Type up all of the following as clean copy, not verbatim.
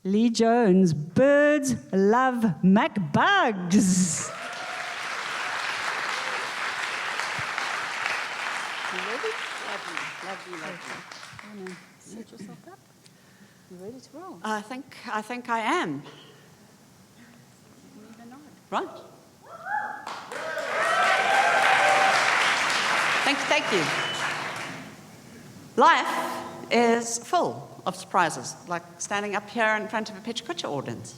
Lee Jones, birds love MacBugs. You ready? Lovely. You want to set yourself up? You ready to roll? I think I am. You need a nod. Right. Thank you. Life is full of surprises, like standing up here in front of a PechaKucha audience.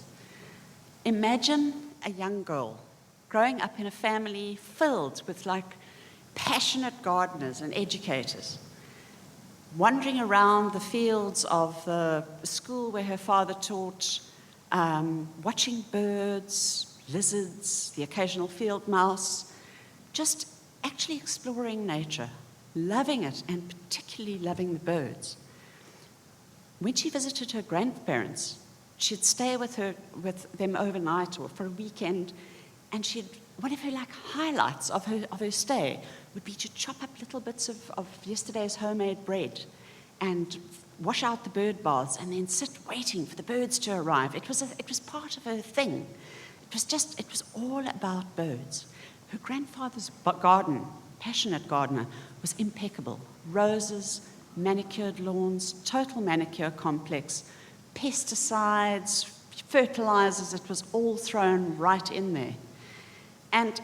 Imagine a young girl growing up in a family filled with passionate gardeners and educators, wandering around the fields of the school where her father taught, watching birds, lizards, the occasional field mouse, just actually exploring nature, loving it, and particularly loving the birds. When she visited her grandparents, she'd stay with them overnight or for a weekend, and one of her highlights of her stay would be to chop up little bits of yesterday's homemade bread and wash out the bird baths and then sit waiting for the birds to arrive. It was part of her thing. It was all about birds. Her grandfather's garden, passionate gardener, was impeccable. Roses, manicured lawns, total manicure complex, pesticides, fertilizers, it was all thrown right in there. And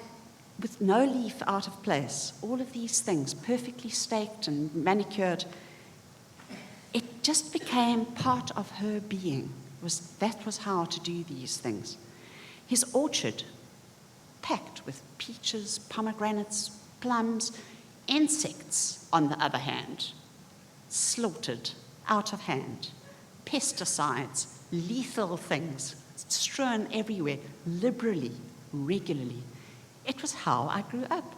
with no leaf out of place, all of these things perfectly staked and manicured, it just became part of her being. That was how to do these things. His orchard, packed with peaches, pomegranates, plums, insects, on the other hand, slaughtered out of hand, pesticides, lethal things strewn everywhere, liberally, regularly. It was how I grew up.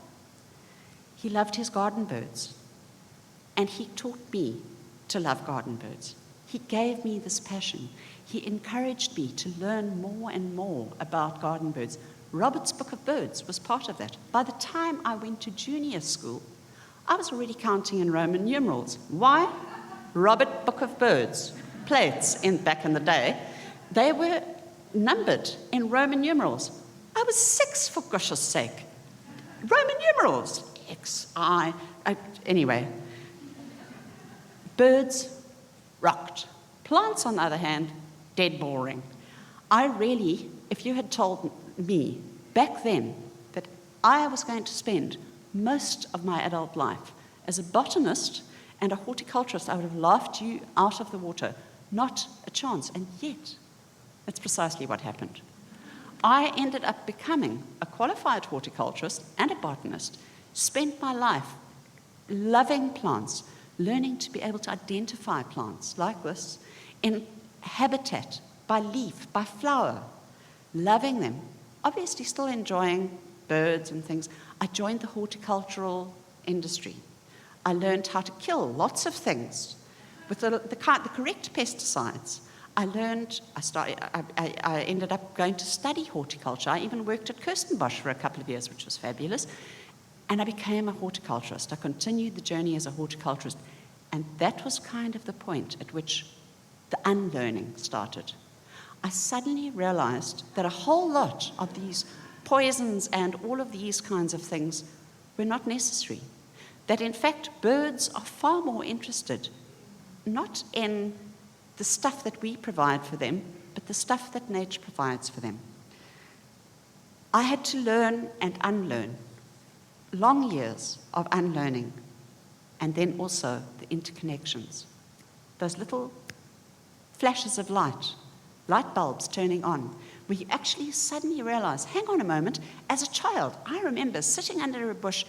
He loved his garden birds, and he taught me to love garden birds. He gave me this passion. He encouraged me to learn more and more about garden birds. Robert's Book of Birds was part of that. By the time I went to junior school, I was already counting in Roman numerals. Why? Robert Book of Birds, plates back in the day, they were numbered in Roman numerals. I was 6, for gosh's sake. Roman numerals. X, I, anyway. Birds rocked. Plants, on the other hand, dead boring. If you had told me back then that I was going to spend most of my adult life as a botanist and a horticulturist, I would have laughed you out of the water. Not a chance. And yet, that's precisely what happened. I ended up becoming a qualified horticulturist and a botanist, spent my life loving plants, learning to be able to identify plants like this in habitat, by leaf, by flower, loving them, obviously still enjoying birds and things. I joined the horticultural industry. I learned how to kill lots of things with the correct pesticides. I ended up going to study horticulture. I even worked at Kirstenbosch for a couple of years, which was fabulous. And I became a horticulturist. I continued the journey as a horticulturist. And that was kind of the point at which the unlearning started. I suddenly realized that a whole lot of these poisons and all of these kinds of things were not necessary. That in fact, birds are far more interested, not in the stuff that we provide for them, but the stuff that nature provides for them. I had to learn and unlearn, long years of unlearning, and then also the interconnections. Those little flashes of light bulbs turning on, where you actually suddenly realize, hang on a moment, as a child, I remember sitting under a bush,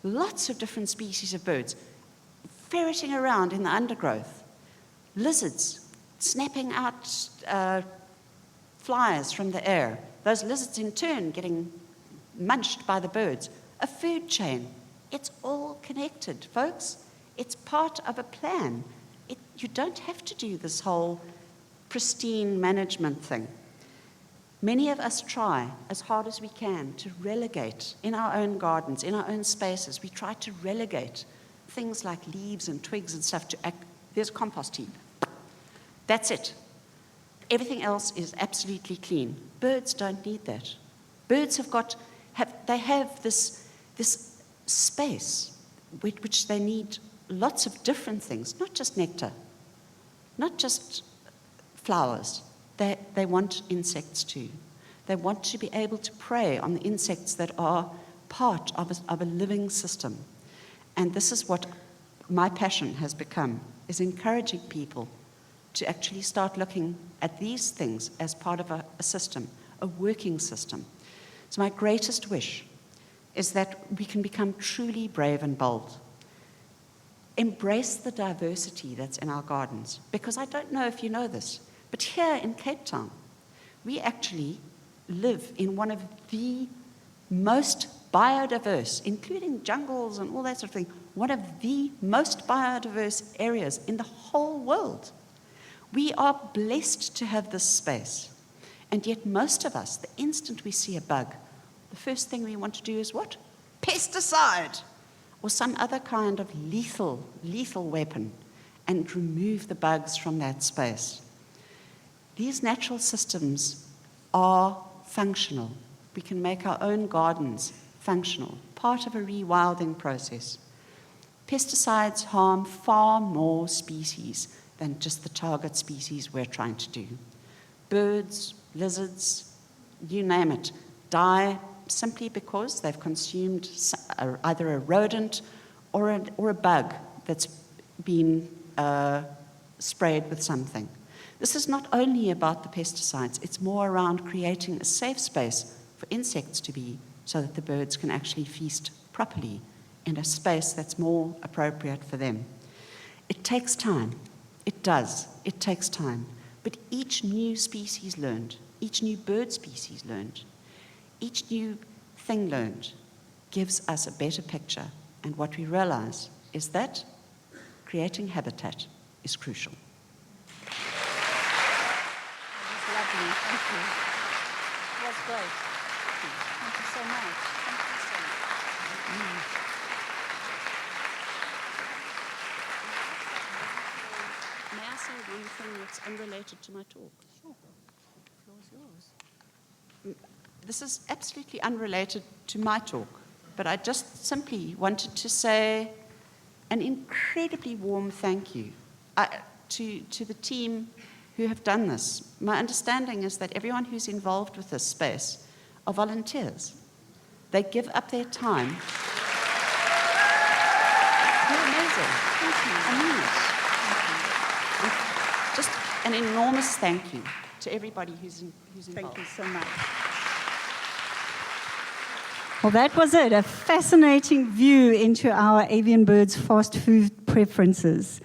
lots of different species of birds, ferreting around in the undergrowth, lizards snapping out flies from the air, those lizards in turn getting munched by the birds, a food chain. It's all connected, folks. It's part of a plan. You don't have to do this whole pristine management thing. Many of us try as hard as we can to relegate in our own gardens, in our own spaces. We try to relegate things like leaves and twigs and stuff to there's a compost heap. That's it. Everything else is absolutely clean. Birds don't need that. Birds have this space which they need lots of different things, not just nectar, not just flowers. They want insects too. They want to be able to prey on the insects that are part of a living system. And this is what my passion has become, is encouraging people to actually start looking at these things as part of a system, a working system. So my greatest wish is that we can become truly brave and bold. Embrace the diversity that's in our gardens, because I don't know if you know this, but here in Cape Town, we actually live in one of the most biodiverse, including jungles and all that sort of thing, one of the most biodiverse areas in the whole world. We are blessed to have this space. And yet most of us, the instant we see a bug, the first thing we want to do is what? Pesticide! Or some other kind of lethal weapon, and remove the bugs from that space. These natural systems are functional. We can make our own gardens functional, part of a rewilding process. Pesticides harm far more species than just the target species we're trying to do. Birds, lizards, you name it, die simply because they've consumed either a rodent or a bug that's been sprayed with something. This is not only about the pesticides, it's more around creating a safe space for insects to be, so that the birds can actually feast properly in a space that's more appropriate for them. It takes time. It does. It takes time. But each new species learned, each new bird species learned, each new thing learned gives us a better picture. And what we realize is that creating habitat is crucial. That was lovely. Thank you. It was great. Thank you so much. Thank you so much. May I say one thing that's unrelated to my talk? Sure. The floor is yours. This is absolutely unrelated to my talk, but I just simply wanted to say an incredibly warm thank you to the team who have done this. My understanding is that everyone who's involved with this space are volunteers. They give up their time. You're amazing. Thank you. I mean it. Thank you. Just an enormous thank you to everybody who's involved. Thank you so much. Well, that was it, a fascinating view into our avian birds' fast food preferences.